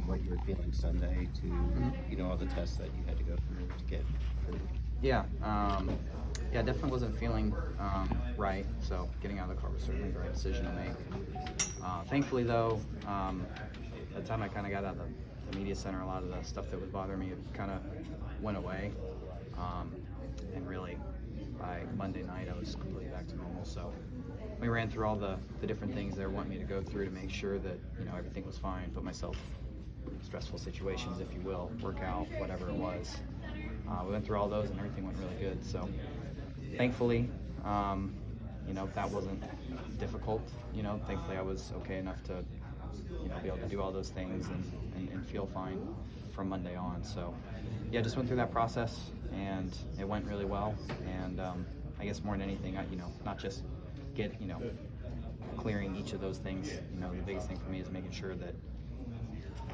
what you were feeling Sunday to, all the tests that you had to go through to get through? Yeah, definitely wasn't feeling right, so getting out of the car was certainly the right decision to make. Thankfully, though, by the time I kind of got out of the media center, a lot of the stuff that was bothering me kind of went away, and really by Monday night I was completely back to normal. So we ran through all the different things they were wanting me to go through to make sure that everything was fine, put myself in stressful situations, if you will, workout, whatever it was. We went through all those and everything went really good. So thankfully, that wasn't difficult. Thankfully I was okay enough to, be able to do all those things and feel fine from Monday on. So yeah, just went through that process and it went really well. And I guess more than anything, not just clearing each of those things. The biggest thing for me is making sure that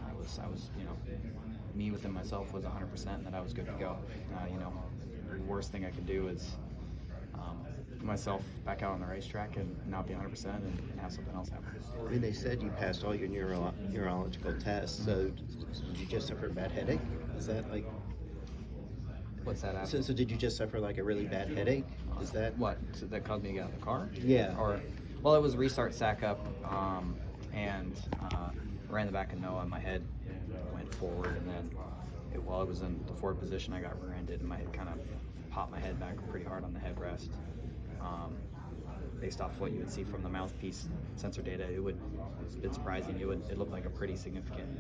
I was, me within myself was 100% and that I was good to go. The worst thing I could do is put myself back out on the racetrack and not be 100% and have something else happen. I mean, they said you passed all your neurological tests, so did you just suffer a bad headache? Is that like... What's that after? So did you just suffer like a really bad headache? Is that... What? So that caused me to get out of the car? Yeah. Well, it was restart sack up, and ran the back of Noah, and my head went forward, and then while I was in the forward position, I got rear-ended, and my head kind of popped my head back pretty hard on the headrest. Based off what you would see from the mouthpiece sensor data, it's a bit surprising. It looked like a pretty significant,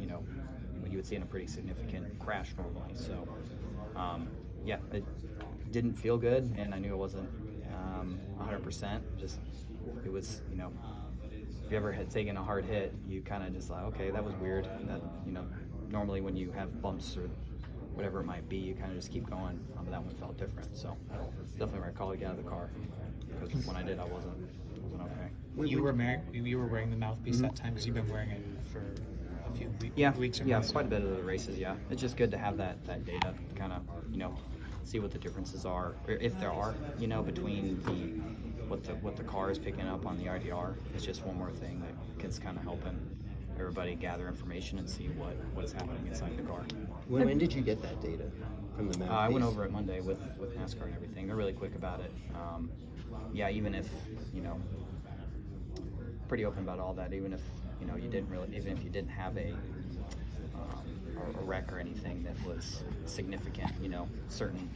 what you would see in a pretty significant crash normally. So, yeah, it didn't feel good, and I knew it wasn't 100%. Just, it was, if you ever had taken a hard hit, you kind of just like, okay, that was weird. That, normally when you have bumps or whatever it might be, you kind of just keep going. But that one felt different. So definitely my call to get out of the car, because when I did, I wasn't okay. You were wearing the mouthpiece that time because you've been wearing it for a few weeks or months. Yeah, quite a bit of the races. Yeah, it's just good to have that data, kind of see what the differences are, or if there are, between what the car is picking up on the RDR. It's just one more thing that is kind of helping everybody gather information and see what's happening inside the car. When did you get that data from the mouthpiece? I went over it Monday with NASCAR and everything. They're really quick about it. Yeah, even if pretty open about all that. Even if even if you didn't have a wreck or anything that was significant, certain.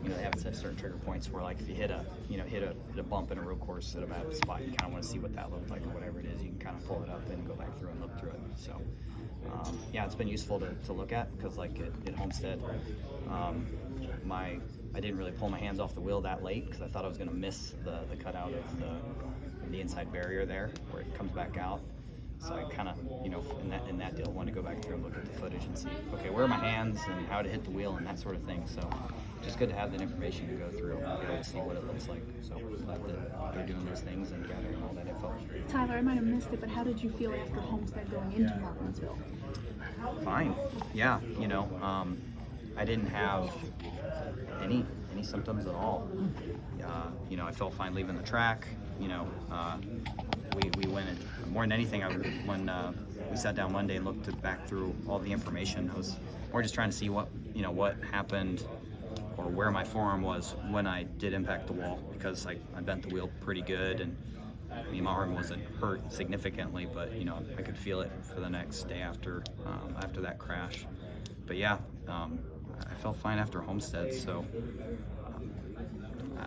They have set certain trigger points where, like, if you hit a bump in a road course at a bad spot, you kind of want to see what that looked like or whatever it is. You can kind of pull it up and go back through and look through it. So, yeah, it's been useful to look at because, like, at Homestead, I didn't really pull my hands off the wheel that late because I thought I was going to miss the cutout of the inside barrier there where it comes back out. So I kind of, in that deal, wanted to go back through and look at the footage and see, okay, where are my hands and how to hit the wheel and that sort of thing. So just good to have that information to go through and be able to see what it looks like. So glad that they're doing those things and gathering all that info. Tyler, I might have missed it, but how did you feel after Homestead going into Martinsville? Fine. Yeah, I didn't have any symptoms at all. I felt fine leaving the track. We went in, more than anything, when we sat down Monday and looked back through all the information, I was more just trying to see what happened or where my forearm was when I did impact the wall, because I bent the wheel pretty good, and my arm wasn't hurt significantly, but I could feel it for the next day after that crash. But yeah, I felt fine after Homestead, so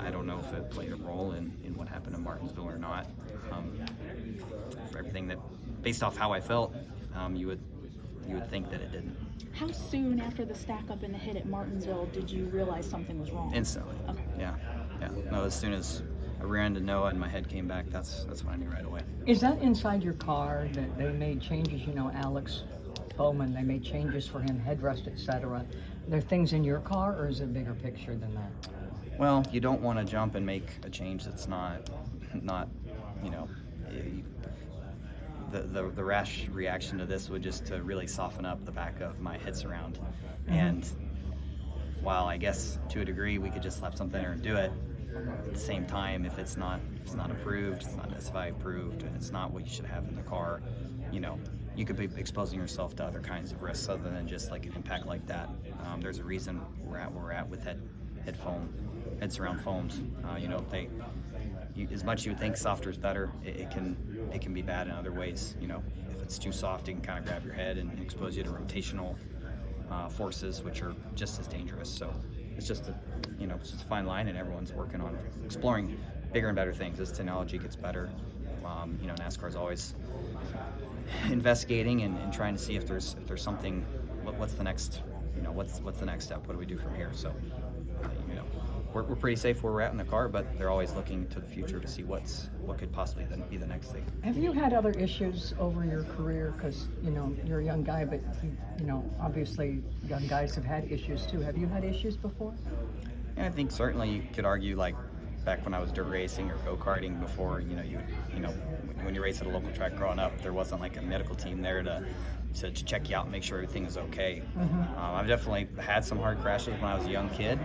I don't know if it played a role in what happened in Martinsville or not. For everything that, based off how I felt, you would think that it didn't. How soon after the stack up and the hit at Martinsville did you realize something was wrong? Instantly. Okay. Yeah. No, as soon as I rear-ended Noah and my head came back, that's when I knew right away. Is that inside your car that they made changes? Alex Bowman, they made changes for him, headrest, etc. Are there things in your car, or is it a bigger picture than that? Well, you don't want to jump and make a change that's not the rash reaction to this would just to really soften up the back of my head surround. Mm-hmm. And while I guess to a degree we could just slap something there and do it, at the same time, if it's not approved, it's not SFI approved, and it's not what you should have in the car, you you could be exposing yourself to other kinds of risks other than just like an impact like that. There's a reason we're at where we're at with head surround foams. As much as you would think softer is better, it can be bad in other ways. If it's too soft, it can kind of grab your head and expose you to rotational forces, which are just as dangerous. So it's just a fine line, and everyone's working on exploring bigger and better things as technology gets better. NASCAR's always investigating and trying to see if there's something. What's the next? What's the next step? What do we do from here? So, we're pretty safe where we're at in the car, but they're always looking to the future to see what could possibly then be the next thing. Have you had other issues over your career? Because you're a young guy, but obviously young guys have had issues too. Have you had issues before? Yeah, I think certainly you could argue, like back when I was dirt racing or go-karting before, when you race at a local track growing up, there wasn't like a medical team there to check you out and make sure everything is okay. I've definitely had some hard crashes when I was a young kid.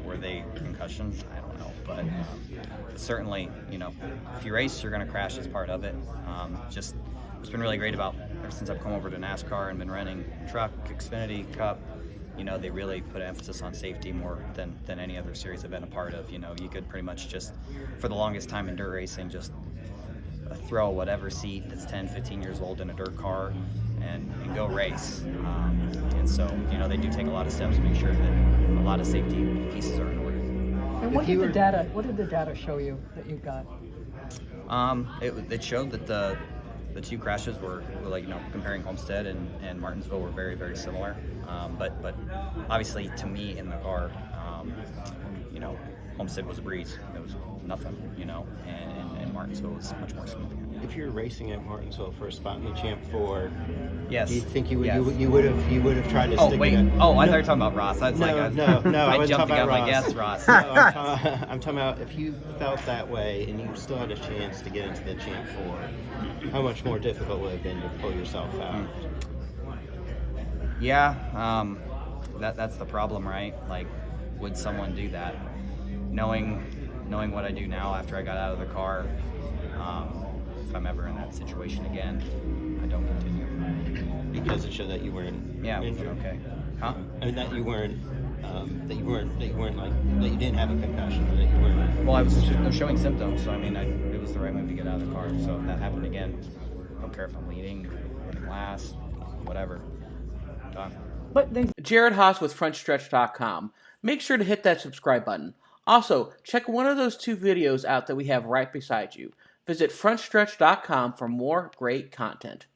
Were they concussions? I don't know, but certainly, if you race, you're going to crash as part of it. It's been really great about ever since I've come over to NASCAR and been running truck, Xfinity, Cup. They really put emphasis on safety more than any other series I've been a part of. You could pretty much just, for the longest time in dirt racing, just throw whatever seat that's 10, 15 years old in a dirt car and go race. And so, they do take a lot of steps to make sure that a lot of safety pieces are in order. And what did the data show you that you got? It showed that the two crashes were like, comparing Homestead and Martinsville were very, very similar. But obviously to me in the car, Homestead was a breeze. It was nothing, and Martinsville was much more significant. If you're racing at Martinsville for a spot in the Champ 4, yes, do you think you would yes. you would have tried to Oh stick wait! it? Oh, I thought you were talking about Ross. I was No, I I wasn't jumped the talking gun about like, Ross. yes, Ross. No, I'm talking about if you felt that way and you still had a chance to get into the Champ 4, how much more difficult would it have been to pull yourself out? Yeah, that's the problem, right? Like, would someone do that? Knowing what I do now after I got out of the car, if I'm ever in that situation again, I don't continue. Because it showed that you weren't injured. Okay. Huh? I mean, that you didn't have a concussion, or that you weren't. Well, I was showing symptoms, so I mean, it was the right move to get out of the car. So if that happened again, I don't care if I'm leading, running last, whatever. Done. Jared Haas with Frontstretch.com. Make sure to hit that subscribe button. Also, check one of those two videos out that we have right beside you. Visit Frontstretch.com for more great content.